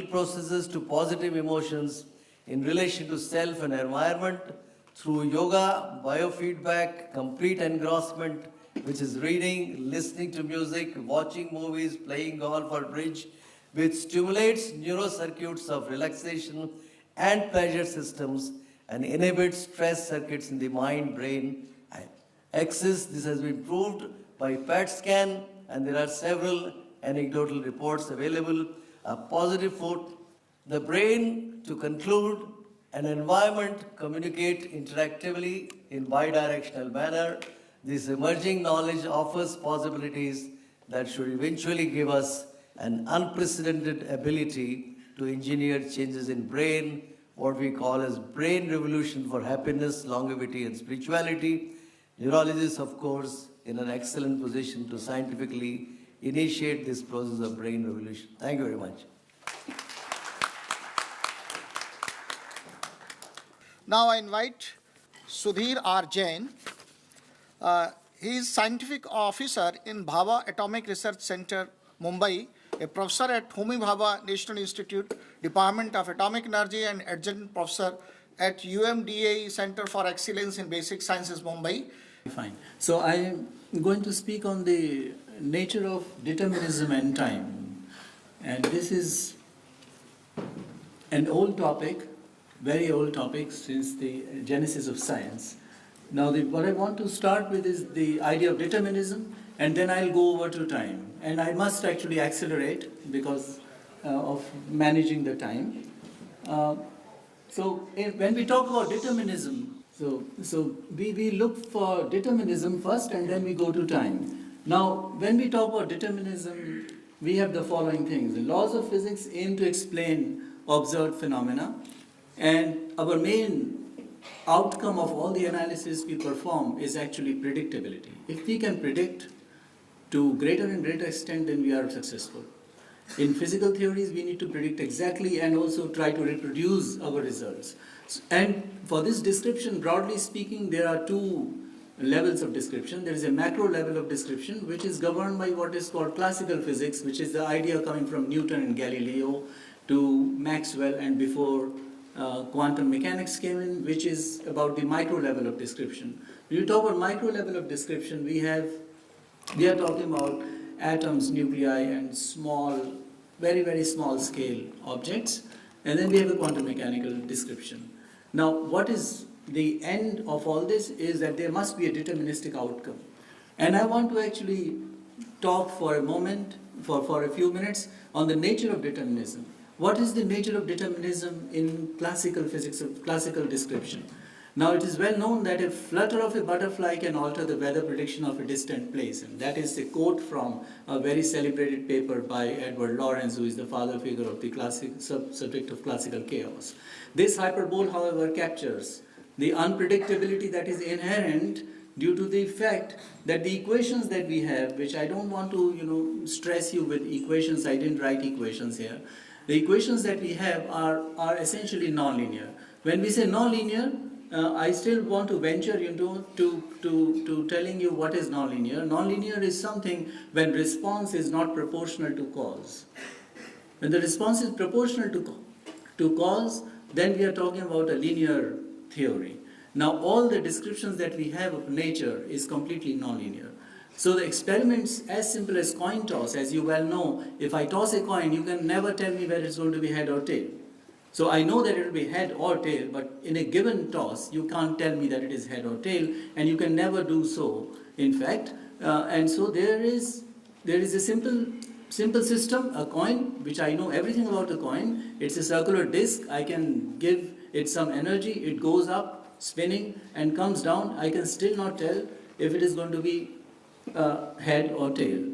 processes to positive emotions in relation to self and environment through yoga, biofeedback, complete engrossment, which is reading, listening to music, watching movies, playing golf or bridge, which stimulates neurocircuits of relaxation and pleasure systems and inhibits stress circuits in the mind-brain axis. This has been proved by PET scan, and there are several anecdotal reports available. A positive foot, the brain, to conclude, an environment communicate interactively in bidirectional manner. This emerging knowledge offers possibilities that should eventually give us an unprecedented ability to engineer changes in brain, what we call as brain revolution for happiness, longevity, and spirituality. Neurologists, of course, in an excellent position to scientifically initiate this process of brain revolution. Thank you very much. Now I invite Sudhir R. Jain. He is scientific officer in Bhabha Atomic Research Center, Mumbai, a professor at Homi Bhabha National Institute, Department of Atomic Energy, and adjunct professor at UMDA Center for Excellence in Basic Sciences, Mumbai. Fine. So I am going to speak on the nature of determinism and time. And this is an old topic, very old topic since the genesis of science. Now what I want to start with is the idea of determinism, and then I'll go over to time. And I must actually accelerate because of managing the time. When we talk about determinism, so we look for determinism first and then we go to time. Now, when we talk about determinism, we have the following things. The laws of physics aim to explain observed phenomena, and our main outcome of all the analysis we perform is actually predictability. If we can predict to greater and greater extent, then we are successful. In physical theories, we need to predict exactly and also try to reproduce our results. And for this description, broadly speaking, there are two levels of description. There is a macro level of description, which is governed by what is called classical physics, which is the idea coming from Newton and Galileo to Maxwell, and before quantum mechanics came in, which is about the micro level of description. When you talk about micro level of description, we are talking about atoms, nuclei, and small, very, very small scale objects. And then we have a quantum mechanical description. Now, what is the end of all this is that there must be a deterministic outcome. And I want to actually talk for a moment, for a few minutes, on the nature of determinism. What is the nature of determinism in classical physics, of classical description? Now, it is well known that a flutter of a butterfly can alter the weather prediction of a distant place. And that is a quote from a very celebrated paper by Edward Lorenz, who is the father figure of the subject of classical chaos. This hyperbole, however, captures the unpredictability that is inherent due to the fact that the equations that we have, which I don't want to stress you with equations, I didn't write equations here. The equations that we have are essentially nonlinear. When we say nonlinear, I still want to venture into to telling you what is nonlinear. Nonlinear is something when response is not proportional to cause. When the response is proportional to cause, then we are talking about a linear theory. Now, all the descriptions that we have of nature is completely nonlinear. So the experiments, as simple as coin toss, as you well know, if I toss a coin, you can never tell me whether it's going to be head or tail. So I know that it will be head or tail, but in a given toss, you can't tell me that it is head or tail, and you can never do so, in fact. And so there is a simple system, a coin, which I know everything about the coin. It's a circular disc. I can give it some energy. It goes up, spinning, and comes down. I can still not tell if it is going to be head or tail.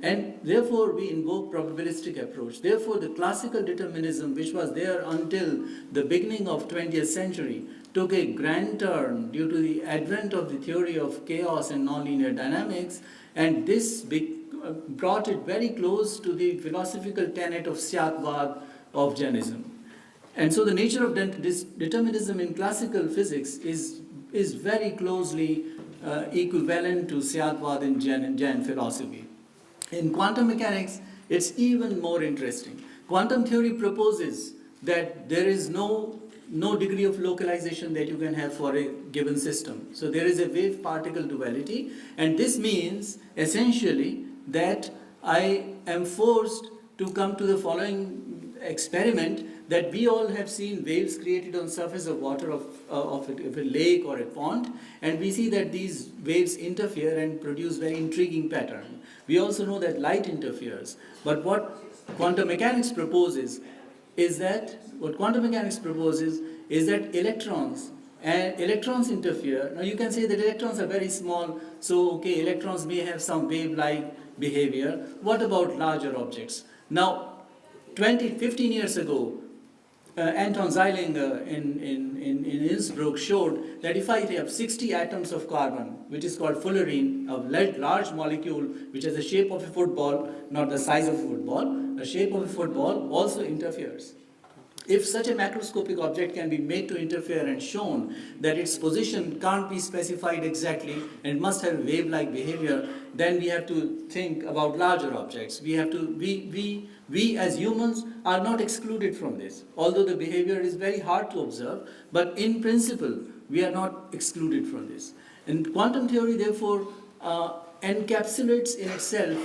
And therefore, we invoke probabilistic approach. Therefore, the classical determinism, which was there until the beginning of 20th century, took a grand turn due to the advent of the theory of chaos and nonlinear dynamics, and this brought it very close to the philosophical tenet of Syatvad of Jainism. And so the nature of this determinism in classical physics is very closely equivalent to Syatvad in Jain philosophy. In quantum mechanics, it's even more interesting. Quantum theory proposes that there is no degree of localization that you can have for a given system. So there is a wave-particle duality, and this means essentially that I am forced to come to the following experiment, that we all have seen waves created on surface of water of a lake or a pond, and we see that these waves interfere and produce very intriguing pattern. We also know that light interferes, but what quantum mechanics proposes is that electrons interfere. Now you can say that electrons are very small, so okay, electrons may have some wave-like behavior. What about larger objects? Now, 15 years ago, Anton Zeilinger in Innsbruck showed that if I have 60 atoms of carbon, which is called fullerene, a large molecule which has the shape of a football, not the size of a football, the shape of a football also interferes. If such a macroscopic object can be made to interfere and shown that its position can't be specified exactly and must have wave-like behavior, then we have to think about larger objects. We as humans are not excluded from this, although the behavior is very hard to observe, but in principle, we are not excluded from this. And quantum theory, therefore, encapsulates in itself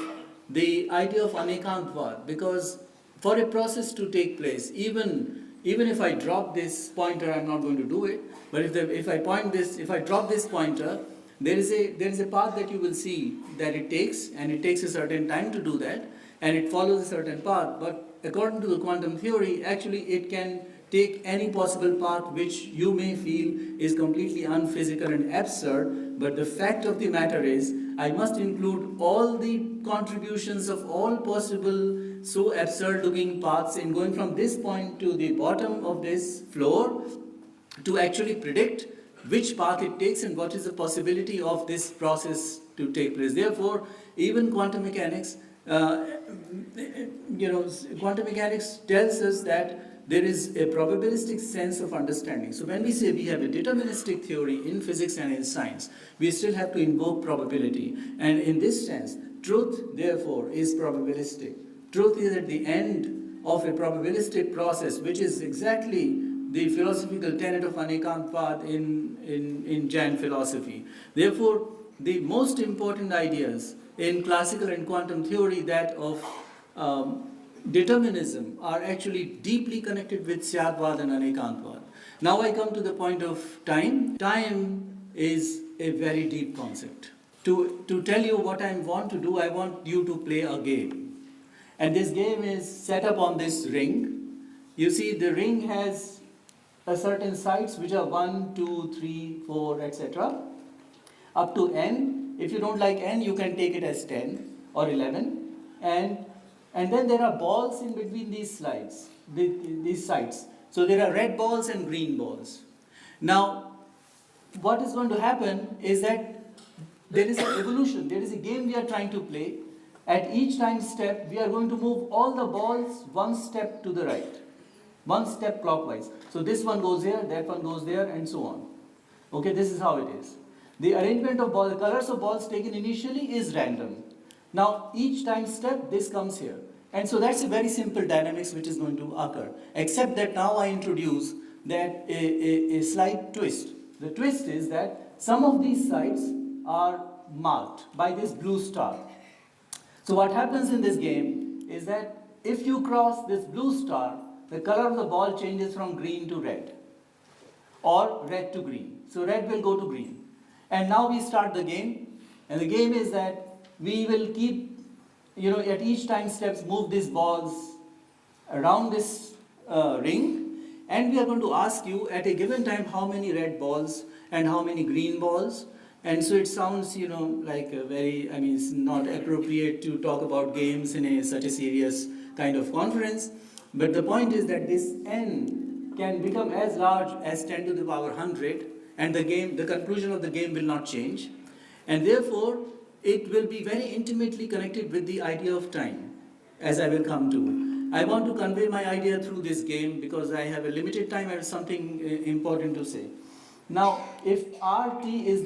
the idea of anekantvad, because for a process to take place, even if I drop this pointer, I'm not going to do it, but if I drop this pointer, there is a path that you will see that it takes, and it takes a certain time to do that, and it follows a certain path. But according to the quantum theory, actually it can take any possible path which you may feel is completely unphysical and absurd, but the fact of the matter is, I must include all the contributions of all possible so absurd looking paths in going from this point to the bottom of this floor to actually predict which path it takes and what is the possibility of this process to take place. Therefore, even quantum mechanics, quantum mechanics tells us that there is a probabilistic sense of understanding. So when we say we have a deterministic theory in physics and in science, we still have to invoke probability. And in this sense, truth, therefore, is probabilistic. Truth is at the end of a probabilistic process, which is exactly the philosophical tenet of anekantvad in Jain philosophy. Therefore, the most important ideas in classical and quantum theory, that of determinism, are actually deeply connected with Syadvad and anekantvad. Now I come to the point of time. Time is a very deep concept. To tell you what I want to do, I want you to play a game. And this game is set up on this ring. You see, the ring has a certain sides which are 1, 2, 3, 4, etc. up to n. If you don't like n, you can take it as 10 or 11. And then there are balls in between these slides, these sides. So there are red balls and green balls. Now, what is going to happen is that there is an evolution. There is a game we are trying to play. At each time step, we are going to move all the balls one step to the right, one step clockwise. So this one goes here, that one goes there, and so on. Okay, this is how it is. The arrangement of balls, the colors of balls taken initially is random. Now, each time step, this comes here. And so that's a very simple dynamics which is going to occur. Except that now I introduce that a slight twist. The twist is that some of these sides are marked by this blue star. So what happens in this game is that if you cross this blue star, the color of the ball changes from green to red, or red to green. So red will go to green. And now we start the game, and the game is that we will keep, at each time steps, move these balls around this ring, and we are going to ask you at a given time how many red balls and how many green balls. And so it sounds, like a very, it's not appropriate to talk about games in such a serious kind of conference. But the point is that this n can become as large as 10 to the power 100, and the conclusion of the game will not change. And therefore, it will be very intimately connected with the idea of time, as I will come to. I want to convey my idea through this game because I have a limited time. I have something important to say. Now, if RT is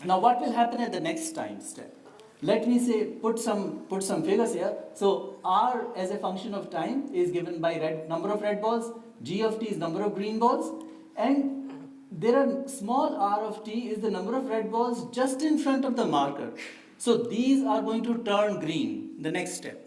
now what will happen at the next time step? let me say, put some figures here. So R as a function of time is given by number of red balls, G of t is number of green balls, and there are small r of t is the number of red balls just in front of the marker. So these are going to turn green, the next step.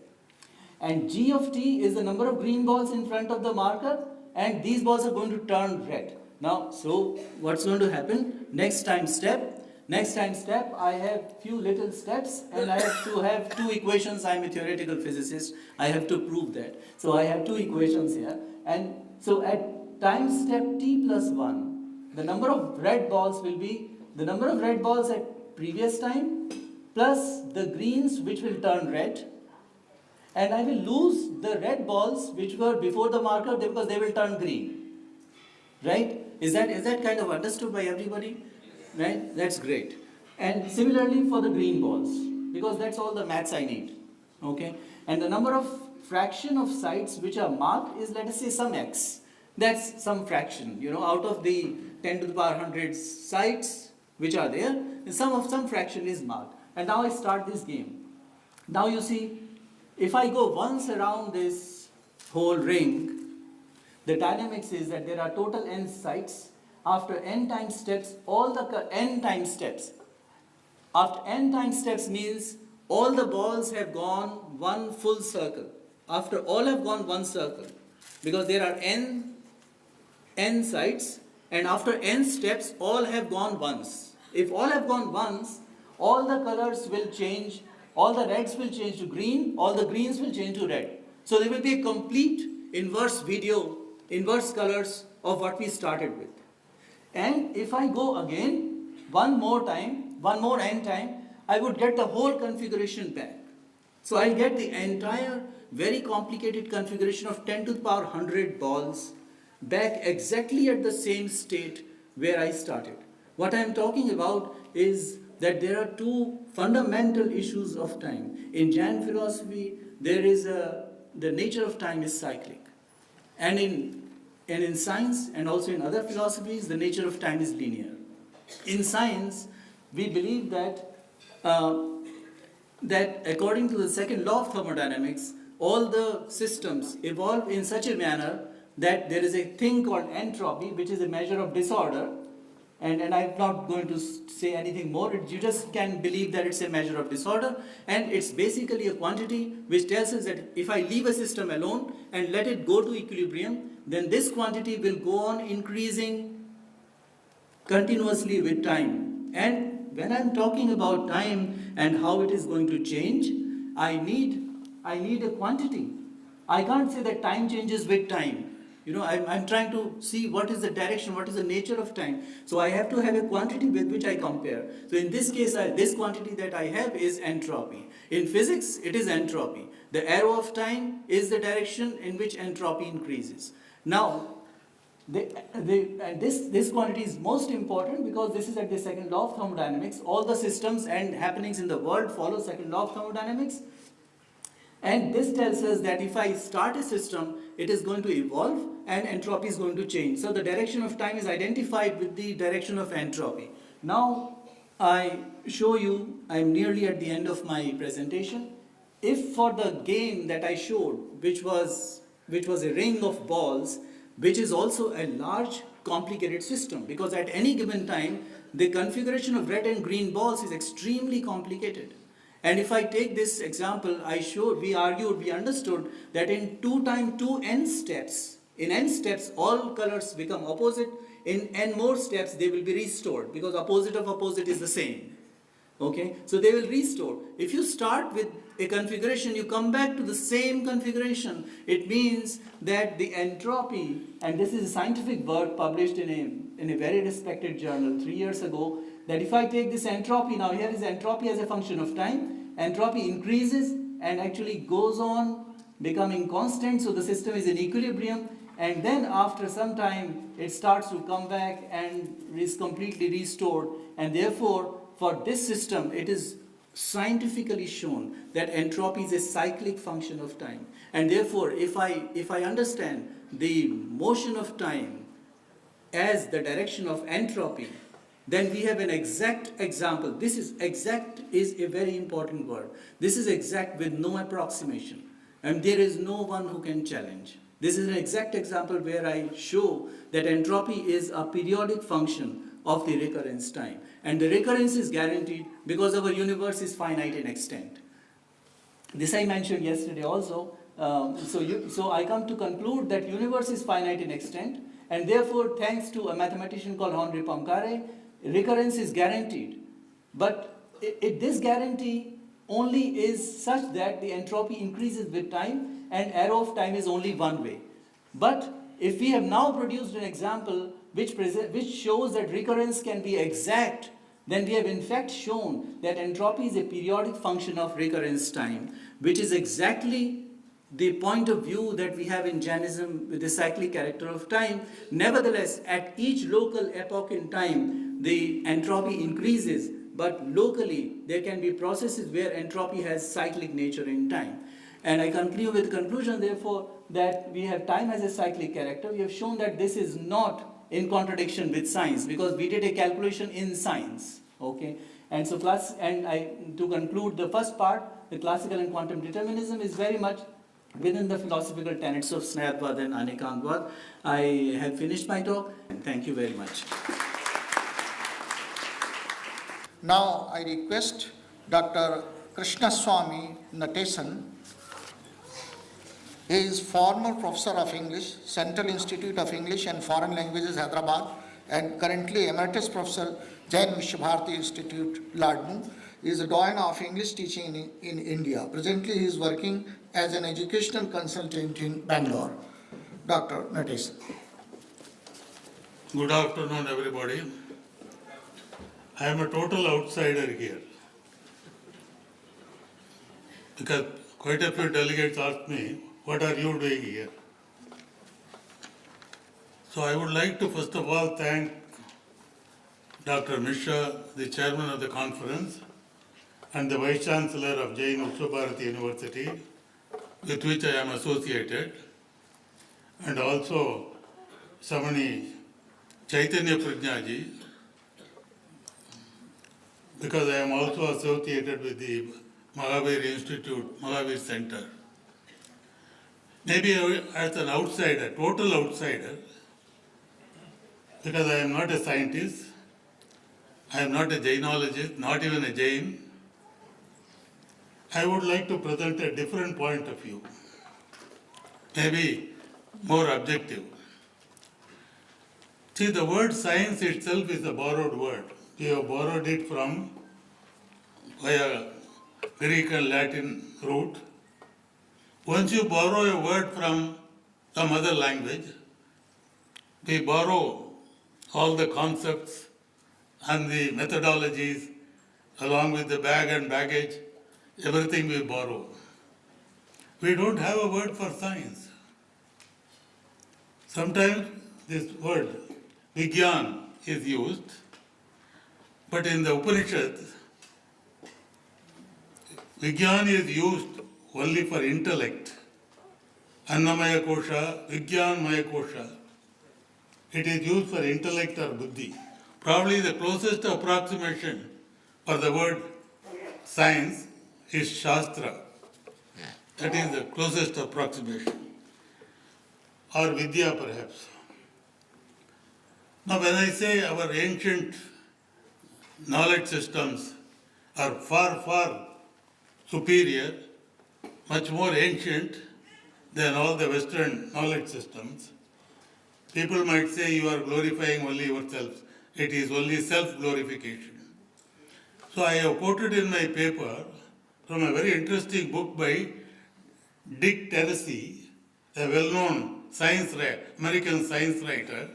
And G of t is the number of green balls in front of the marker, and these balls are going to turn red. Now, so what's going to happen? Next time step, I have few little steps, and I have to have two equations. I'm a theoretical physicist. I have to prove that. So I have two equations here. And so at time step t plus 1, the number of red balls will be the number of red balls at previous time plus the greens which will turn red. And I will lose the red balls which were before the marker because they will turn green. Right? Is that kind of understood by everybody? Right? That's great. And similarly for the green balls, because that's all the maths I need. Okay? And the number of fraction of sites which are marked is, let us say, some x. That's some fraction, out of the 10 to the power 100 sites which are there, some fraction is marked. And now I start this game. Now you see, if I go once around this whole ring, the dynamics is that there are total n sites. After n time steps, n time steps. After n time steps means all the balls have gone one full circle. After all have gone one circle, because there are n sites, and after n steps, all have gone once. If all have gone once, all the colors will change. All the reds will change to green, all the greens will change to red. So there will be a complete inverse colors of what we started with. And if I go again, one more n time, I would get the whole configuration back. So I'll get the entire very complicated configuration of 10 to the power 100 balls back exactly at the same state where I started. What I'm talking about is that there are two fundamental issues of time. In Jain philosophy, there is the nature of time is cyclic. And in science and also in other philosophies, the nature of time is linear. In science, we believe that according to the second law of thermodynamics, all the systems evolve in such a manner that there is a thing called entropy, which is a measure of disorder. And I'm not going to say anything more. You just can believe that it's a measure of disorder. And it's basically a quantity which tells us that if I leave a system alone and let it go to equilibrium, then this quantity will go on increasing continuously with time. And when I'm talking about time and how it is going to change, I need a quantity. I can't say that time changes with time. I'm trying to see what is the direction, what is the nature of time. So I have to have a quantity with which I compare. So in this case, this quantity that I have is entropy. In physics, it is entropy. The arrow of time is the direction in which entropy increases. Now, this quantity is most important because this is at the second law of thermodynamics. All the systems and happenings in the world follow second law of thermodynamics. And this tells us that if I start a system, it is going to evolve and entropy is going to change. So the direction of time is identified with the direction of entropy. Now I show you, I'm nearly at the end of my presentation. If for the game that I showed, which was a ring of balls, which is also a large complicated system, because at any given time, the configuration of red and green balls is extremely complicated. And if I take this example, we understood that in 2 times 2 n steps, in n steps, all colors become opposite. In n more steps, they will be restored because opposite of opposite is the same. Okay, so they will restore. If you start with a configuration, you come back to the same configuration. It means that the entropy, and this is a scientific work published in a very respected journal 3 years ago, that if I take this entropy, now here is entropy as a function of time, entropy increases and actually goes on becoming constant, so the system is in equilibrium, and then after some time it starts to come back and is completely restored. And therefore, for this system, it is scientifically shown that entropy is a cyclic function of time. And therefore, if I understand the motion of time as the direction of entropy, then we have an exact example. This is exact is a very important word. This is exact with no approximation, and there is no one who can challenge. This is an exact example where I show that entropy is a periodic function of the recurrence time, and the recurrence is guaranteed because our universe is finite in extent. This I mentioned yesterday also. So I come to conclude that universe is finite in extent, and therefore, thanks to a mathematician called Henri Poincaré, recurrence is guaranteed. But this guarantee only is such that the entropy increases with time, and arrow of time is only one way. But if we have now produced an example which shows that recurrence can be exact, then we have in fact shown that entropy is a periodic function of recurrence time, which is exactly the point of view that we have in Jainism with the cyclic character of time. Nevertheless, at each local epoch in time, the entropy increases, but locally there can be processes where entropy has cyclic nature in time. And I conclude with the conclusion, therefore, that we have time as a cyclic character. We have shown that this is not in contradiction with science, because we did a calculation in science. Okay, and so to conclude the first part, the classical and quantum determinism is very much within the philosophical tenets of Snayatvad and Anekantvad. I have finished my talk, and thank you very much. Now I request Dr. Krishnaswamy Natesan. He is former professor of English, Central Institute of English and Foreign Languages, Hyderabad, and currently emeritus professor, Jain Vishwabharati Institute, Ladnu. He is a doyen of English teaching in India. Presently, he is working as an educational consultant in Bangalore. Dr. Natesan. Good afternoon, everybody. I am a total outsider here, because quite a few delegates asked me, what are you doing here? So I would like to first of all thank Dr. Mishra, the chairman of the conference, and the Vice Chancellor of Jain Vishwabharati University, with which I am associated, and also Samani Chaitanya Prajnaji, because I am also associated with the Mahavir Institute, Mahavir Center. Maybe as an outsider, total outsider, because I am not a scientist, I am not a Jainologist, not even a Jain, I would like to present a different point of view, maybe more objective. See, the word science itself is a borrowed word. We have borrowed it from via Greek and Latin root. Once you borrow a word from some other language, we borrow all the concepts and the methodologies along with the bag and baggage, everything we borrow. We don't have a word for science. Sometimes this word, Vigyan, is used, but in the Upanishads, Vigyan is used only for intellect. Annamaya Kosha, Vigyanmaya Kosha. It is used for intellect or buddhi. Probably the closest approximation for the word science is Shastra. That is the closest approximation. Or Vidya perhaps. Now when I say our ancient knowledge systems are far, far superior, much more ancient than all the Western knowledge systems, people might say you are glorifying only yourselves. It is only self-glorification. So I have quoted in my paper from a very interesting book by Dick Tracy, a well-known American science writer.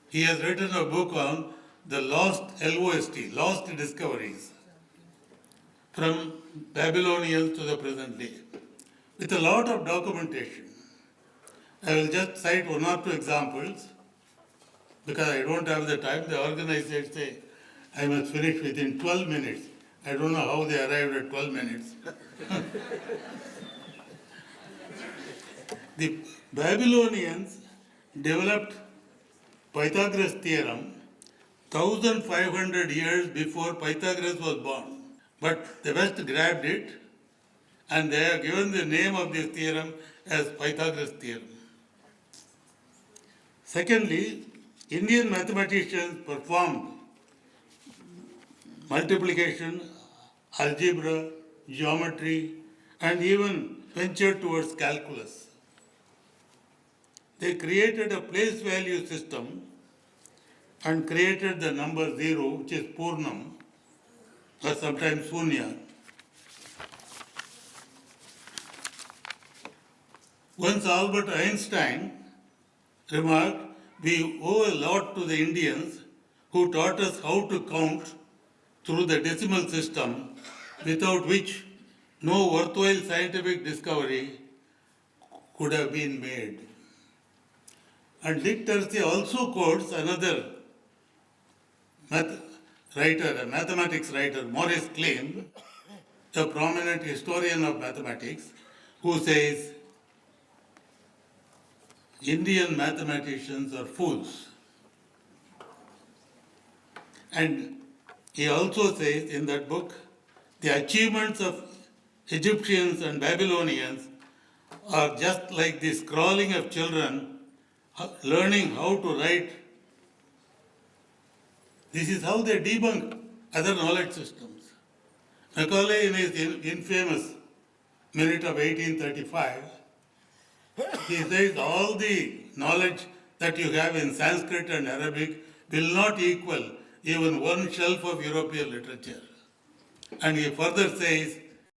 He has written a book on the lost LOST, lost discoveries, from Babylonians to the present day, with a lot of documentation. I will just cite one or two examples, because I don't have the time. The organizers say I must finish within 12 minutes. I don't know how they arrived at 12 minutes. The Babylonians developed Pythagoras' theorem 1,500 years before Pythagoras was born. But the West grabbed it and they have given the name of this theorem as Pythagoras theorem. Secondly, Indian mathematicians performed multiplication, algebra, geometry, and even ventured towards calculus. They created a place value system and created the number 0, which is Purnam, or sometimes Shunya. Once Albert Einstein remarked, we owe a lot to the Indians who taught us how to count through the decimal system, without which no worthwhile scientific discovery could have been made. And Dick Terzi also quotes another a mathematics writer, Maurice Klein, a prominent historian of mathematics, who says, Indian mathematicians are fools. And he also says in that book, the achievements of Egyptians and Babylonians are just like the scrawling of children learning how to write. This is how they debunk other knowledge systems. Macaulay, in his infamous Minute of 1835, he says all the knowledge that you have in Sanskrit and Arabic will not equal even one shelf of European literature. And he further says,